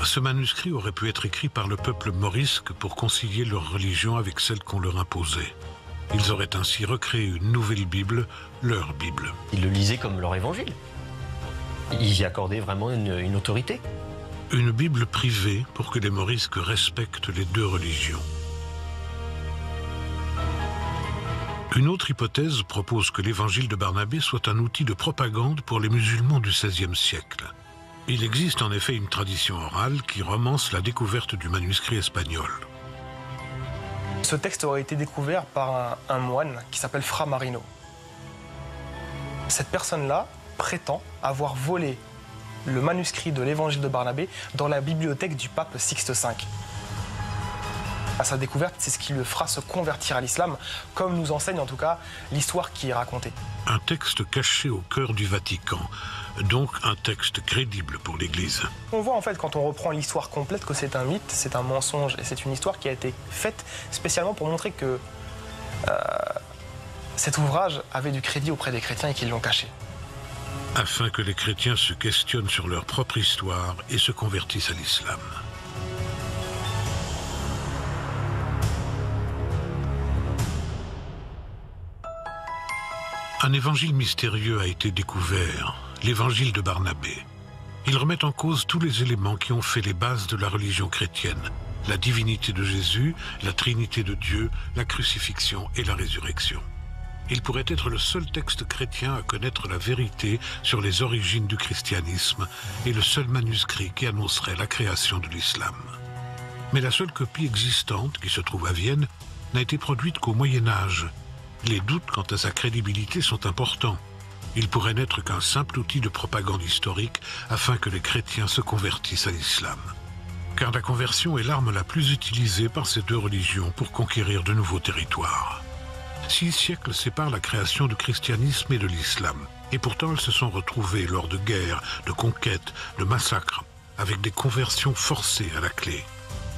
Ce manuscrit aurait pu être écrit par le peuple morisque pour concilier leur religion avec celle qu'on leur imposait. Ils auraient ainsi recréé une nouvelle Bible, leur Bible. Ils le lisaient comme leur évangile. Ils y accordaient vraiment une autorité. Une Bible privée pour que les morisques respectent les deux religions. Une autre hypothèse propose que l'évangile de Barnabé soit un outil de propagande pour les musulmans du XVIe siècle. Il existe en effet une tradition orale qui romance la découverte du manuscrit espagnol. Ce texte aurait été découvert par un moine qui s'appelle Fra Marino. Cette personne-là prétend avoir volé le manuscrit de l'évangile de Barnabé dans la bibliothèque du pape Sixte V. À sa découverte, c'est ce qui le fera se convertir à l'islam, comme nous enseigne en tout cas l'histoire qui est racontée. Un texte caché au cœur du Vatican, donc un texte crédible pour l'Église. On voit en fait quand on reprend l'histoire complète que c'est un mythe, c'est un mensonge et c'est une histoire qui a été faite spécialement pour montrer que cet ouvrage avait du crédit auprès des chrétiens et qu'ils l'ont caché. Afin que les chrétiens se questionnent sur leur propre histoire et se convertissent à l'islam. Un évangile mystérieux a été découvert, l'évangile de Barnabé. Il remet en cause tous les éléments qui ont fait les bases de la religion chrétienne, la divinité de Jésus, la Trinité de Dieu, la crucifixion et la résurrection. Il pourrait être le seul texte chrétien à connaître la vérité sur les origines du christianisme et le seul manuscrit qui annoncerait la création de l'islam. Mais la seule copie existante, qui se trouve à Vienne, n'a été produite qu'au Moyen-Âge. Les doutes quant à sa crédibilité sont importants. Il pourrait n'être qu'un simple outil de propagande historique afin que les chrétiens se convertissent à l'islam. Car la conversion est l'arme la plus utilisée par ces deux religions pour conquérir de nouveaux territoires. 6 siècles séparent la création du christianisme et de l'islam, et pourtant elles se sont retrouvées lors de guerres, de conquêtes, de massacres, avec des conversions forcées à la clé.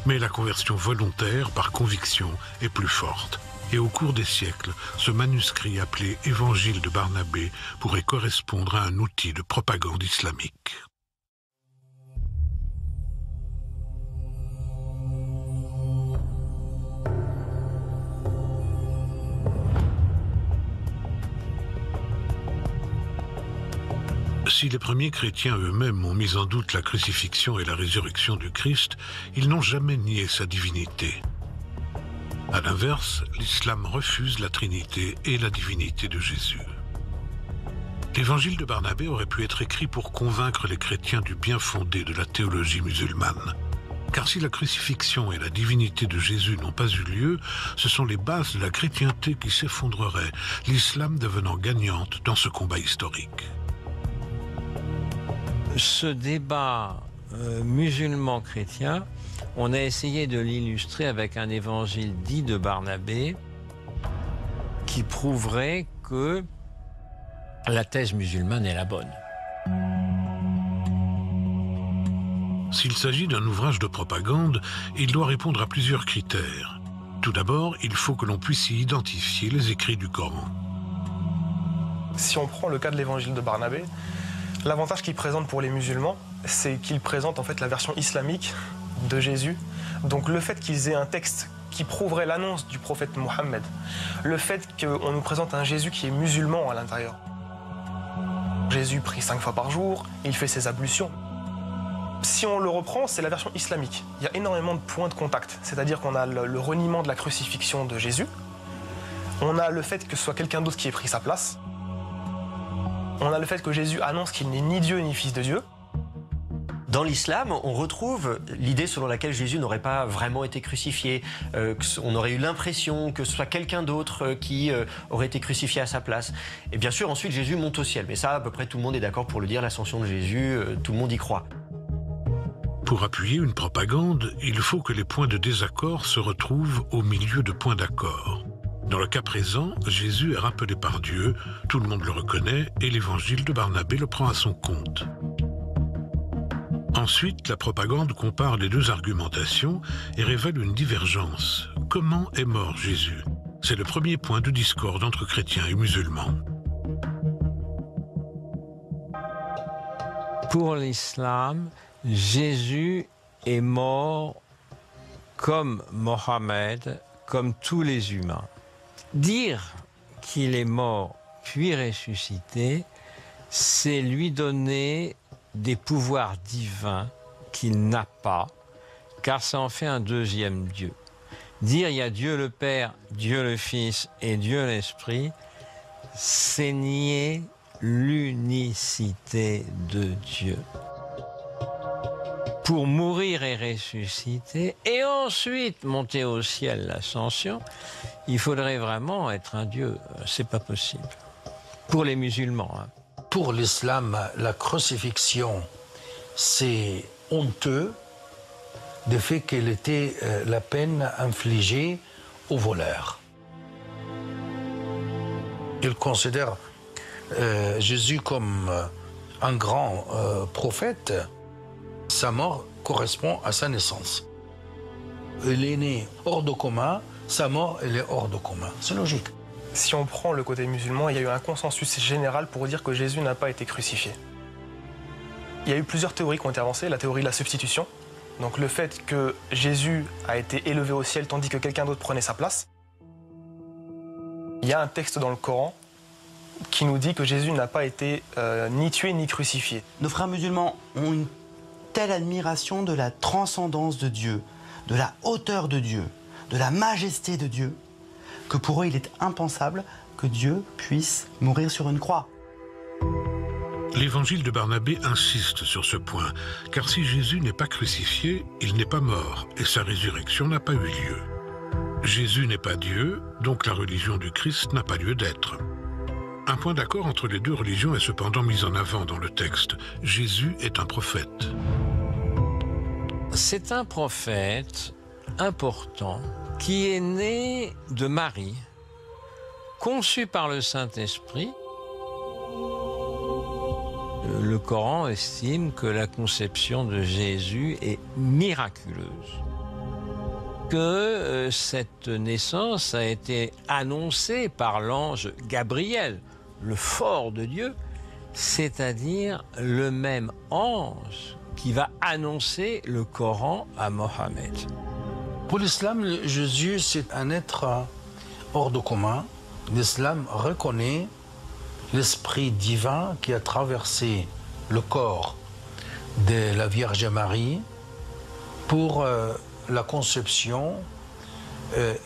Mais la conversion volontaire, par conviction, est plus forte. Et au cours des siècles, ce manuscrit appelé Évangile de Barnabé pourrait correspondre à un outil de propagande islamique. Si les premiers chrétiens eux-mêmes ont mis en doute la crucifixion et la résurrection du Christ, ils n'ont jamais nié sa divinité. À l'inverse, l'islam refuse la Trinité et la divinité de Jésus. L'évangile de Barnabé aurait pu être écrit pour convaincre les chrétiens du bien fondé de la théologie musulmane. Car si la crucifixion et la divinité de Jésus n'ont pas eu lieu, ce sont les bases de la chrétienté qui s'effondreraient, l'islam devenant gagnante dans ce combat historique. Ce débat musulman-chrétien, on a essayé de l'illustrer avec un évangile dit de Barnabé qui prouverait que la thèse musulmane est la bonne. S'il s'agit d'un ouvrage de propagande, il doit répondre à plusieurs critères. Tout d'abord, il faut que l'on puisse y identifier les écrits du Coran. Si on prend le cas de l'évangile de Barnabé, l'avantage qu'il présente pour les musulmans, c'est qu'il présente en fait la version islamique de Jésus. Donc le fait qu'ils aient un texte qui prouverait l'annonce du prophète Mohammed, le fait qu'on nous présente un Jésus qui est musulman à l'intérieur. Jésus prie 5 fois par jour, il fait ses ablutions. Si on le reprend, c'est la version islamique. Il y a énormément de points de contact, c'est-à-dire qu'on a le reniement de la crucifixion de Jésus, on a le fait que ce soit quelqu'un d'autre qui ait pris sa place, on a le fait que Jésus annonce qu'il n'est ni Dieu ni fils de Dieu. Dans l'islam, on retrouve l'idée selon laquelle Jésus n'aurait pas vraiment été crucifié, on aurait eu l'impression que ce soit quelqu'un d'autre qui aurait été crucifié à sa place. Et bien sûr, ensuite, Jésus monte au ciel. Mais ça, à peu près tout le monde est d'accord pour le dire, l'ascension de Jésus, tout le monde y croit. Pour appuyer une propagande, il faut que les points de désaccord se retrouvent au milieu de points d'accord. Dans le cas présent, Jésus est rappelé par Dieu, tout le monde le reconnaît, et l'évangile de Barnabé le prend à son compte. Ensuite, la propagande compare les deux argumentations et révèle une divergence. Comment est mort Jésus? C'est le premier point de discorde entre chrétiens et musulmans. Pour l'islam, Jésus est mort comme Mohammed, comme tous les humains. Dire qu'il est mort puis ressuscité, c'est lui donner des pouvoirs divins qu'il n'a pas, car ça en fait un deuxième Dieu. Dire il y a Dieu le Père, Dieu le Fils et Dieu l'Esprit, c'est nier l'unicité de Dieu. Pour mourir et ressusciter, et ensuite monter au ciel, l'ascension, il faudrait vraiment être un Dieu. C'est pas possible. Pour les musulmans. Hein. Pour l'islam, la crucifixion, c'est honteux du fait qu'elle était la peine infligée aux voleurs. Ils considèrent Jésus comme un grand prophète. Sa mort correspond à sa naissance. Il est né hors de commun, sa mort, elle est hors de commun. C'est logique. Si on prend le côté musulman, il y a eu un consensus général pour dire que Jésus n'a pas été crucifié. Il y a eu plusieurs théories qui ont été avancées. La théorie de la substitution, donc le fait que Jésus a été élevé au ciel tandis que quelqu'un d'autre prenait sa place. Il y a un texte dans le Coran qui nous dit que Jésus n'a pas été ni tué ni crucifié. Nos frères musulmans ont une telle admiration de la transcendance de Dieu, de la hauteur de Dieu, de la majesté de Dieu, que pour eux, il est impensable que Dieu puisse mourir sur une croix. L'évangile de Barnabé insiste sur ce point, car si Jésus n'est pas crucifié, il n'est pas mort, et sa résurrection n'a pas eu lieu. Jésus n'est pas Dieu, donc la religion du Christ n'a pas lieu d'être. Un point d'accord entre les deux religions est cependant mis en avant dans le texte. Jésus est un prophète. C'est un prophète important qui est né de Marie, conçu par le Saint-Esprit. Le Coran estime que la conception de Jésus est miraculeuse, que cette naissance a été annoncée par l'ange Gabriel, le fort de Dieu, c'est-à-dire le même ange qui va annoncer le Coran à Mohammed. Pour l'islam, Jésus, c'est un être hors de commun. L'islam reconnaît l'esprit divin qui a traversé le corps de la Vierge Marie pour la conception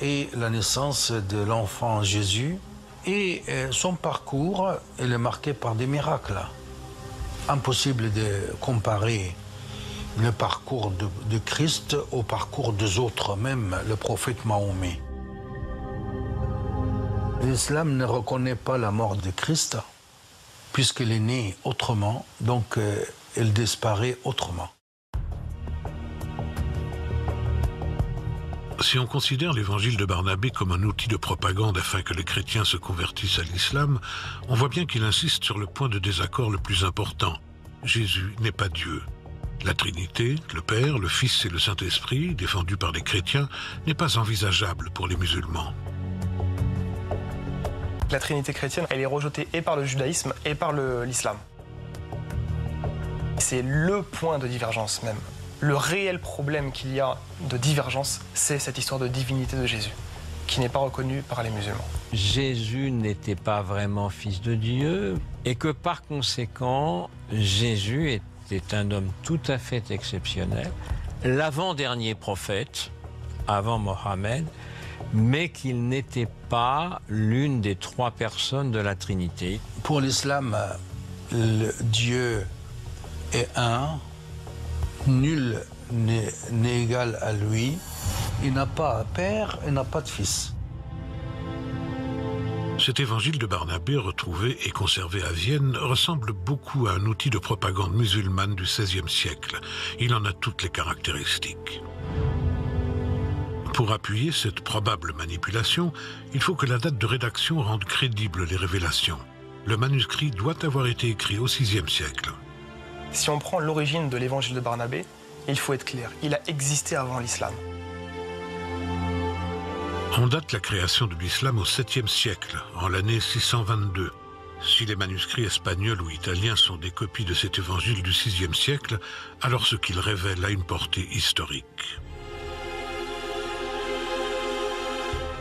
et la naissance de l'enfant Jésus. Et son parcours, il est marqué par des miracles. Impossible de comparer le parcours de Christ au parcours des autres, même le prophète Mahomet. L'islam ne reconnaît pas la mort de Christ, puisqu'il est né autrement, donc il disparaît autrement. Si on considère l'évangile de Barnabé comme un outil de propagande afin que les chrétiens se convertissent à l'islam, on voit bien qu'il insiste sur le point de désaccord le plus important. Jésus n'est pas Dieu. La Trinité, le Père, le Fils et le Saint-Esprit, défendus par les chrétiens, n'est pas envisageable pour les musulmans. La Trinité chrétienne, elle est rejetée et par le judaïsme et par l'islam. C'est le point de divergence même. Le réel problème qu'il y a de divergence, c'est cette histoire de divinité de Jésus, qui n'est pas reconnue par les musulmans. Jésus n'était pas vraiment fils de Dieu et que par conséquent, Jésus était un homme tout à fait exceptionnel, l'avant-dernier prophète, avant Mohammed, mais qu'il n'était pas l'une des trois personnes de la Trinité. Pour l'islam, Dieu est un, nul n'est égal à lui, il n'a pas de père, il n'a pas de fils. Cet évangile de Barnabé, retrouvé et conservé à Vienne, ressemble beaucoup à un outil de propagande musulmane du XVIe siècle. Il en a toutes les caractéristiques. Pour appuyer cette probable manipulation, il faut que la date de rédaction rende crédibles les révélations. Le manuscrit doit avoir été écrit au VIe siècle. Si on prend l'origine de l'évangile de Barnabé, il faut être clair, il a existé avant l'islam. On date la création de l'islam au 7e siècle, en l'année 622. Si les manuscrits espagnols ou italiens sont des copies de cet évangile du VIe siècle, alors ce qu'ils révèlent a une portée historique.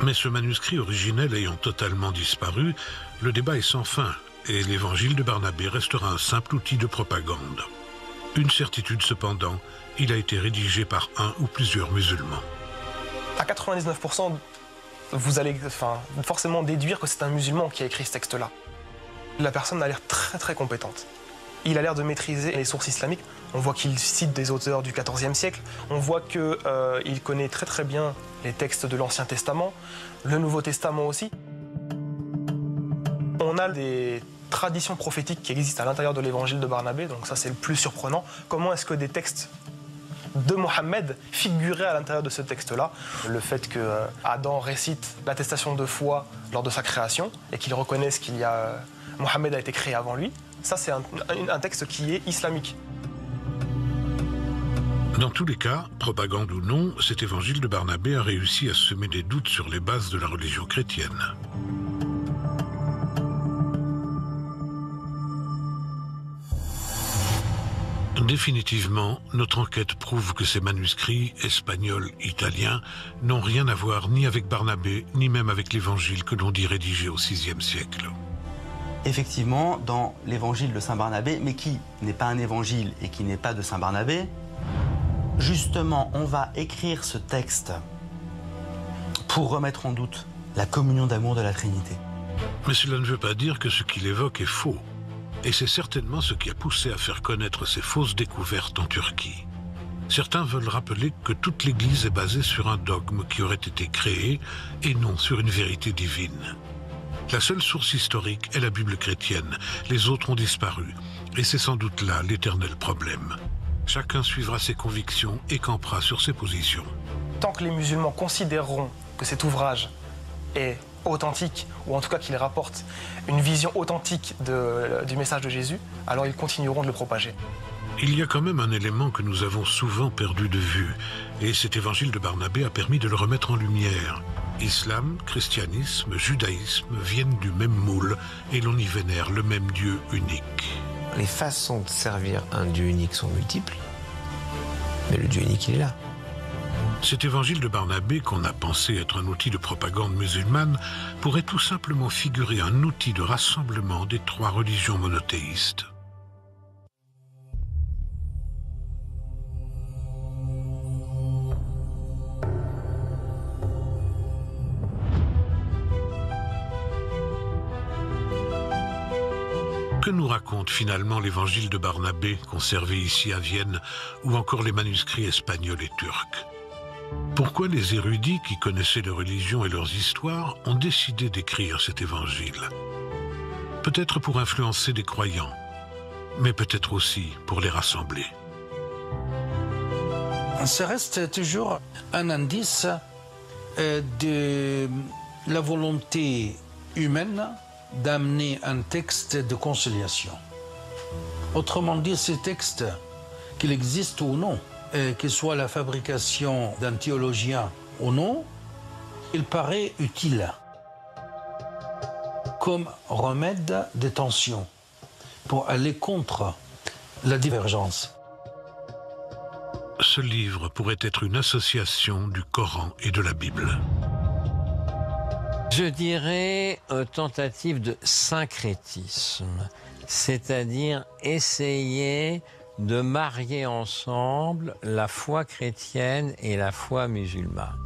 Mais ce manuscrit originel ayant totalement disparu, le débat est sans fin et l'évangile de Barnabé restera un simple outil de propagande. Une certitude cependant, il a été rédigé par un ou plusieurs musulmans. À 99%, vous allez forcément déduire que c'est un musulman qui a écrit ce texte-là. La personne a l'air très compétente. Il a l'air de maîtriser les sources islamiques. On voit qu'il cite des auteurs du XIVe siècle. On voit qu'il connaît très bien les textes de l'Ancien Testament, le Nouveau Testament aussi. On a des traditions prophétiques qui existent à l'intérieur de l'évangile de Barnabé, donc ça c'est le plus surprenant. Comment est-ce que des textes de Mohammed figuraient à l'intérieur de ce texte-là? Le fait que Adam récite l'attestation de foi lors de sa création et qu'il reconnaisse qu'il y a Mohammed a été créé avant lui, ça c'est un texte qui est islamique. Dans tous les cas, propagande ou non, cet évangile de Barnabé a réussi à semer des doutes sur les bases de la religion chrétienne. Définitivement, notre enquête prouve que ces manuscrits, espagnols, italiens, n'ont rien à voir ni avec Barnabé, ni même avec l'évangile que l'on dit rédigé au VIe siècle. Effectivement, dans l'évangile de Saint Barnabé, mais qui n'est pas un évangile et qui n'est pas de Saint Barnabé, justement, on va écrire ce texte pour remettre en doute la communion d'amour de la Trinité. Mais cela ne veut pas dire que ce qu'il évoque est faux. Et c'est certainement ce qui a poussé à faire connaître ces fausses découvertes en Turquie. Certains veulent rappeler que toute l'Église est basée sur un dogme qui aurait été créé et non sur une vérité divine. La seule source historique est la Bible chrétienne. Les autres ont disparu. Et c'est sans doute là l'éternel problème. Chacun suivra ses convictions et campera sur ses positions. Tant que les musulmans considéreront que cet ouvrage est authentique, ou en tout cas qu'il rapporte une vision authentique du message de Jésus, alors ils continueront de le propager. Il y a quand même un élément que nous avons souvent perdu de vue, et cet évangile de Barnabé a permis de le remettre en lumière. Islam, christianisme, judaïsme viennent du même moule, et l'on y vénère le même Dieu unique. Les façons de servir un Dieu unique sont multiples, mais le Dieu unique, il est là. Cet évangile de Barnabé, qu'on a pensé être un outil de propagande musulmane, pourrait tout simplement figurer un outil de rassemblement des trois religions monothéistes. Que nous raconte finalement l'évangile de Barnabé, conservé ici à Vienne, ou encore les manuscrits espagnols et turcs? Pourquoi les érudits qui connaissaient les religions et leurs histoires ont décidé d'écrire cet évangile? Peut-être pour influencer des croyants, mais peut-être aussi pour les rassembler. Ça reste toujours un indice de la volonté humaine d'amener un texte de conciliation. Autrement dit, ce texte, qu'il existe ou non, que soit la fabrication d'un théologien ou non, il paraît utile comme remède des tensions pour aller contre la divergence. Ce livre pourrait être une association du Coran et de la Bible. Je dirais une tentative de syncrétisme, c'est-à-dire essayer de marier ensemble la foi chrétienne et la foi musulmane.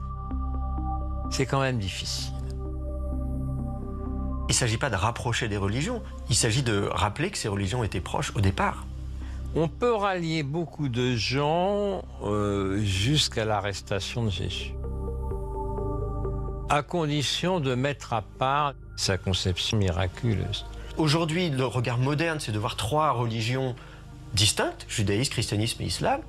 C'est quand même difficile. Il ne s'agit pas de rapprocher des religions, il s'agit de rappeler que ces religions étaient proches au départ. On peut rallier beaucoup de gens jusqu'à l'arrestation de Jésus, à condition de mettre à part sa conception miraculeuse. Aujourd'hui, le regard moderne, c'est de voir trois religions distinctes, judaïsme, christianisme et islam.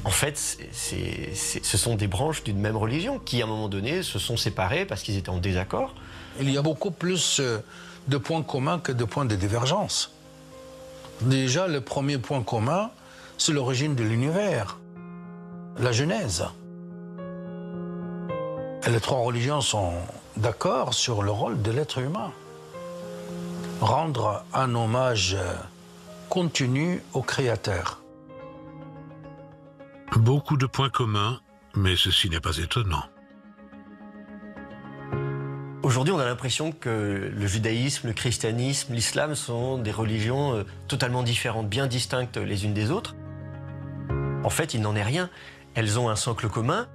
En fait, ce sont des branches d'une même religion qui, à un moment donné, se sont séparées parce qu'ils étaient en désaccord. Il y a beaucoup plus de points communs que de points de divergence. Déjà, le premier point commun, c'est l'origine de l'univers, la Genèse. Et les trois religions sont d'accord sur le rôle de l'être humain. rendre un hommage continu au Créateur. Beaucoup de points communs, mais ceci n'est pas étonnant. Aujourd'hui, on a l'impression que le judaïsme, le christianisme, l'islam sont des religions totalement différentes, bien distinctes les unes des autres. En fait, il n'en est rien. Elles ont un socle commun.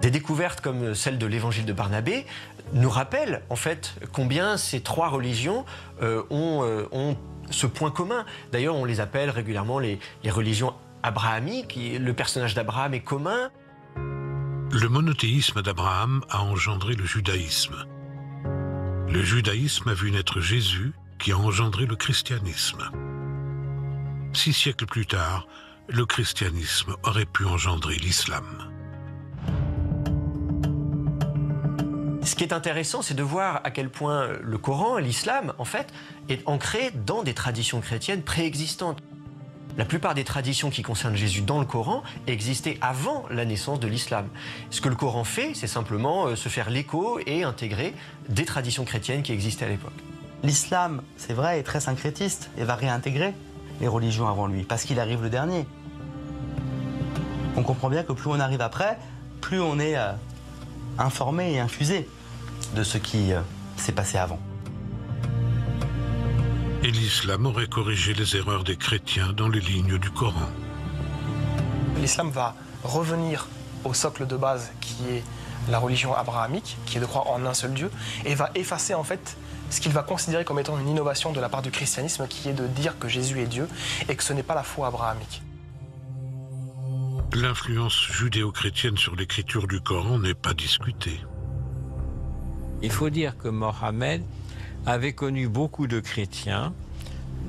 Des découvertes comme celle de l'évangile de Barnabé nous rappellent en fait combien ces trois religions ont ce point commun. D'ailleurs, on les appelle régulièrement les religions abrahamiques. Le personnage d'Abraham est commun. Le monothéisme d'Abraham a engendré le judaïsme. Le judaïsme a vu naître Jésus, qui a engendré le christianisme. 6 siècles plus tard, le christianisme aurait pu engendrer l'islam. Ce qui est intéressant, c'est de voir à quel point le Coran, l'islam, en fait, est ancré dans des traditions chrétiennes préexistantes. La plupart des traditions qui concernent Jésus dans le Coran existaient avant la naissance de l'islam. Ce que le Coran fait, c'est simplement se faire l'écho et intégrer des traditions chrétiennes qui existaient à l'époque. L'islam, c'est vrai, est très syncrétiste et va réintégrer les religions avant lui, parce qu'il arrive le dernier. On comprend bien que plus on arrive après, plus on est informé et infusé de ce qui s'est passé avant. Et l'islam aurait corrigé les erreurs des chrétiens dans les lignes du Coran. L'islam va revenir au socle de base qui est la religion abrahamique, qui est de croire en un seul Dieu, et va effacer en fait ce qu'il va considérer comme étant une innovation de la part du christianisme, qui est de dire que Jésus est Dieu et que ce n'est pas la foi abrahamique. L'influence judéo-chrétienne sur l'écriture du Coran n'est pas discutée. Il faut dire que Mohammed avait connu beaucoup de chrétiens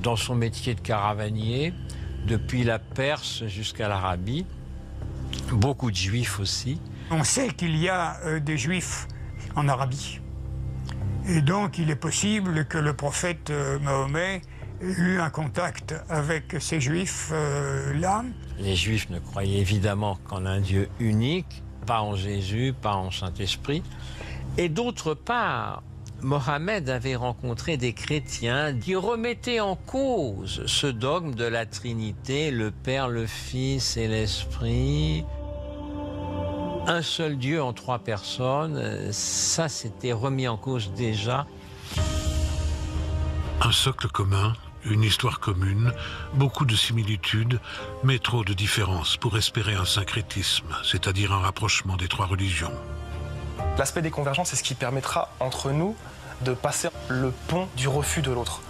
dans son métier de caravanier, depuis la Perse jusqu'à l'Arabie, beaucoup de juifs aussi. On sait qu'il y a des juifs en Arabie. Et donc il est possible que le prophète Mahomet ait eu un contact avec ces juifs-là. Les juifs ne croyaient évidemment qu'en un Dieu unique, pas en Jésus, pas en Saint-Esprit. Et d'autre part, Mohammed avait rencontré des chrétiens qui remettaient en cause ce dogme de la Trinité, le Père, le Fils et l'Esprit. Un seul Dieu en 3 personnes, ça s'était remis en cause déjà. Un socle commun, une histoire commune, beaucoup de similitudes, mais trop de différences pour espérer un syncrétisme, c'est-à-dire un rapprochement des 3 religions. L'aspect des convergences, c'est ce qui permettra entre nous de passer le pont du refus de l'autre.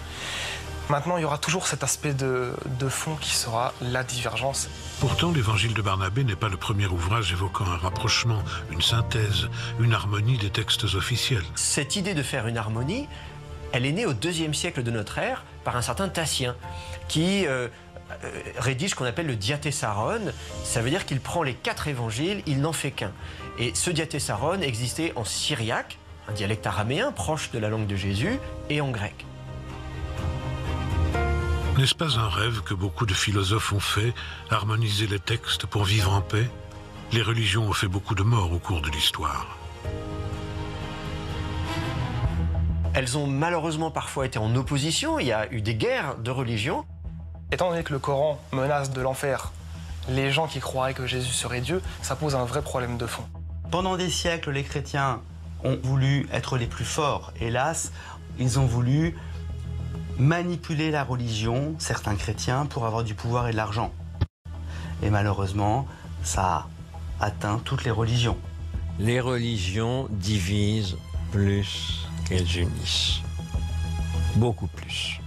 Maintenant, il y aura toujours cet aspect de fond qui sera la divergence. Pourtant, l'évangile de Barnabé n'est pas le premier ouvrage évoquant un rapprochement, une synthèse, une harmonie des textes officiels. Cette idée de faire une harmonie, elle est née au IIe siècle de notre ère par un certain Tatien qui rédige ce qu'on appelle le diatessaron. Ça veut dire qu'il prend les 4 évangiles, il n'en fait qu'un. Et ce diatessaron existait en syriaque, un dialecte araméen proche de la langue de Jésus, et en grec. N'est-ce pas un rêve que beaucoup de philosophes ont fait, harmoniser les textes pour vivre en paix? Les religions ont fait beaucoup de morts au cours de l'histoire. Elles ont malheureusement parfois été en opposition, il y a eu des guerres de religion. Étant donné que le Coran menace de l'enfer les gens qui croiraient que Jésus serait Dieu, ça pose un vrai problème de fond. Pendant des siècles, les chrétiens ont voulu être les plus forts. Hélas, ils ont voulu manipuler la religion, certains chrétiens, pour avoir du pouvoir et de l'argent. Et malheureusement, ça a atteint toutes les religions. Les religions divisent plus qu'elles unissent. Beaucoup plus.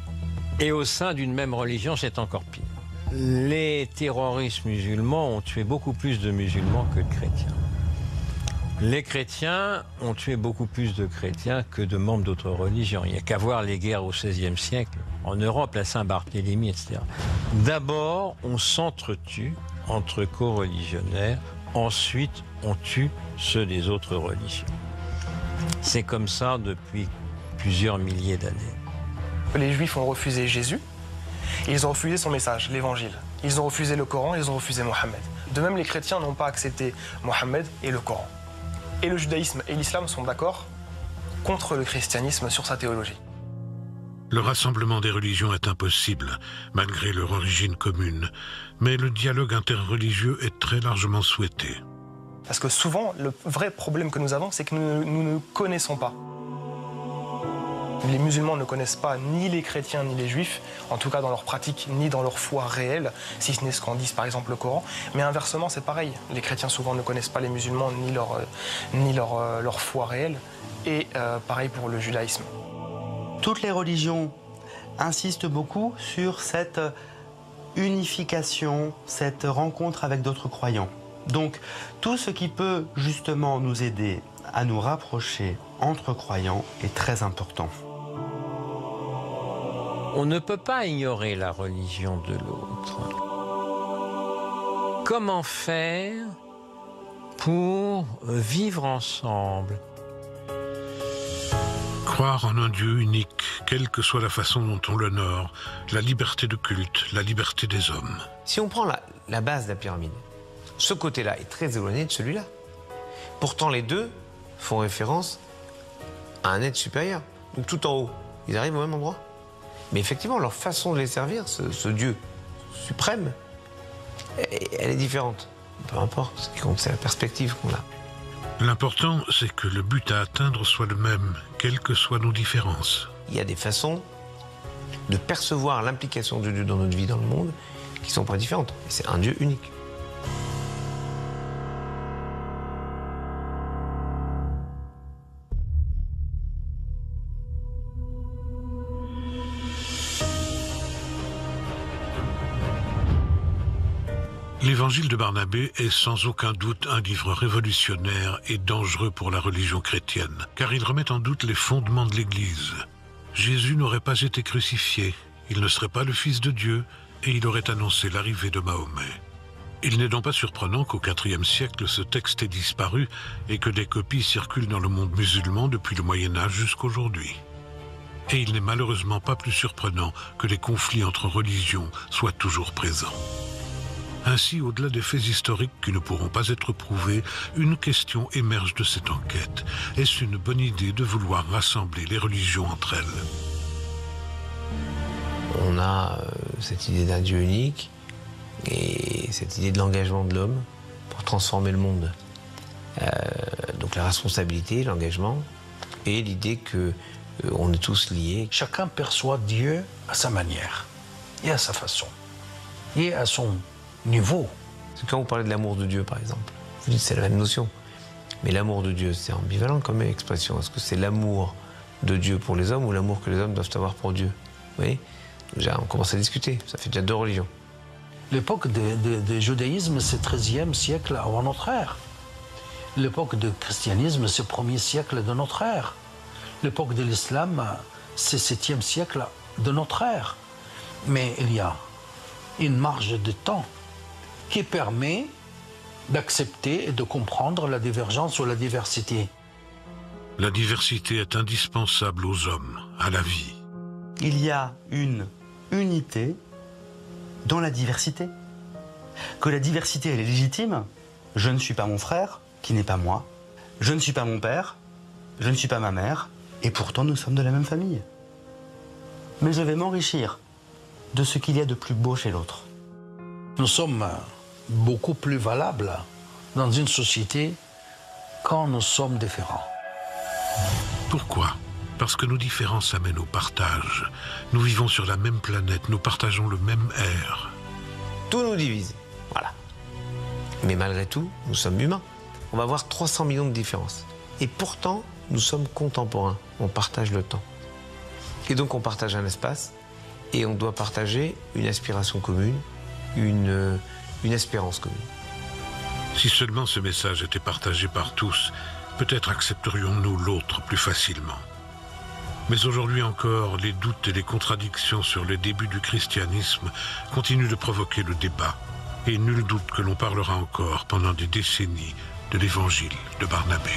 Et au sein d'une même religion, c'est encore pire. Les terroristes musulmans ont tué beaucoup plus de musulmans que de chrétiens. Les chrétiens ont tué beaucoup plus de chrétiens que de membres d'autres religions. Il n'y a qu'à voir les guerres au XVIe siècle, en Europe, la Saint-Barthélemy, etc. D'abord, on s'entretue entre co-religionnaires, ensuite on tue ceux des autres religions. C'est comme ça depuis plusieurs milliers d'années. Les Juifs ont refusé Jésus, ils ont refusé son message, l'Évangile. Ils ont refusé le Coran, ils ont refusé Mohammed. De même, les chrétiens n'ont pas accepté Mohammed et le Coran. Et le judaïsme et l'islam sont d'accord contre le christianisme sur sa théologie. Le rassemblement des religions est impossible, malgré leur origine commune, mais le dialogue interreligieux est très largement souhaité. Parce que souvent, le vrai problème que nous avons, c'est que nous ne connaissons pas. Les musulmans ne connaissent pas ni les chrétiens ni les juifs, en tout cas dans leur pratique, ni dans leur foi réelle, si ce n'est ce qu'en dit par exemple le Coran. Mais inversement, c'est pareil. Les chrétiens souvent ne connaissent pas les musulmans ni leur foi réelle. Et pareil pour le judaïsme. Toutes les religions insistent beaucoup sur cette unification, cette rencontre avec d'autres croyants. Donc, tout ce qui peut justement nous aider à nous rapprocher entre croyants est très important. On ne peut pas ignorer la religion de l'autre. Comment faire pour vivre ensemble? Croire en un Dieu unique, quelle que soit la façon dont on l'honore, la liberté de culte, la liberté des hommes. Si on prend la base de la pyramide, ce côté-là est très éloigné de celui-là. Pourtant, les deux font référence à un être supérieur. Donc tout en haut, ils arrivent au même endroit. Mais effectivement, leur façon de les servir, ce Dieu suprême, elle est différente. Peu importe, ce qui compte, c'est la perspective qu'on a. L'important, c'est que le but à atteindre soit le même, quelles que soient nos différences. Il y a des façons de percevoir l'implication de Dieu dans notre vie, dans le monde, qui ne sont pas différentes. Et c'est un Dieu unique. L'évangile de Barnabé est sans aucun doute un livre révolutionnaire et dangereux pour la religion chrétienne, car il remet en doute les fondements de l'Église. Jésus n'aurait pas été crucifié, il ne serait pas le Fils de Dieu, et il aurait annoncé l'arrivée de Mahomet. Il n'est donc pas surprenant qu'au IVe siècle, ce texte ait disparu et que des copies circulent dans le monde musulman depuis le Moyen-Âge jusqu'aujourd'hui. Et il n'est malheureusement pas plus surprenant que les conflits entre religions soient toujours présents. Ainsi, au-delà des faits historiques qui ne pourront pas être prouvés, une question émerge de cette enquête. Est-ce une bonne idée de vouloir rassembler les religions entre elles? On a cette idée d'un Dieu unique et cette idée de l'engagement de l'homme pour transformer le monde. Donc la responsabilité, l'engagement et l'idée qu'on est tous liés. Chacun perçoit Dieu à sa manière et à sa façon et à son niveau. Quand vous parlez de l'amour de Dieu, par exemple, vous dites que c'est la même notion. Mais l'amour de Dieu, c'est ambivalent comme expression. Est-ce que c'est l'amour de Dieu pour les hommes ou l'amour que les hommes doivent avoir pour Dieu? Vous voyez? Déjà, on commence à discuter. Ça fait déjà deux religions. L'époque du judaïsme, c'est 13e siècle avant notre ère. L'époque du christianisme, c'est 1er siècle de notre ère. L'époque de l'islam, c'est 7e siècle de notre ère. Mais il y a une marge de temps qui permet d'accepter et de comprendre la divergence ou la diversité. La diversité est indispensable aux hommes, à la vie. Il y a une unité dans la diversité. Que la diversité, elle est légitime. Je ne suis pas mon frère, qui n'est pas moi. Je ne suis pas mon père, je ne suis pas ma mère. Et pourtant, nous sommes de la même famille. Mais je vais m'enrichir de ce qu'il y a de plus beau chez l'autre. Nous sommes beaucoup plus valables dans une société quand nous sommes différents. Pourquoi? Parce que nos différences amènent au partage. Nous vivons sur la même planète, nous partageons le même air. Tout nous divise, voilà. Mais malgré tout, nous sommes humains. On va avoir 300 millions de différences. Et pourtant, nous sommes contemporains. On partage le temps. Et donc, on partage un espace et on doit partager une aspiration commune, une espérance commune. Si seulement ce message était partagé par tous, peut-être accepterions-nous l'autre plus facilement. Mais aujourd'hui encore, les doutes et les contradictions sur les débuts du christianisme continuent de provoquer le débat. Et nul doute que l'on parlera encore pendant des décennies de l'évangile de Barnabé.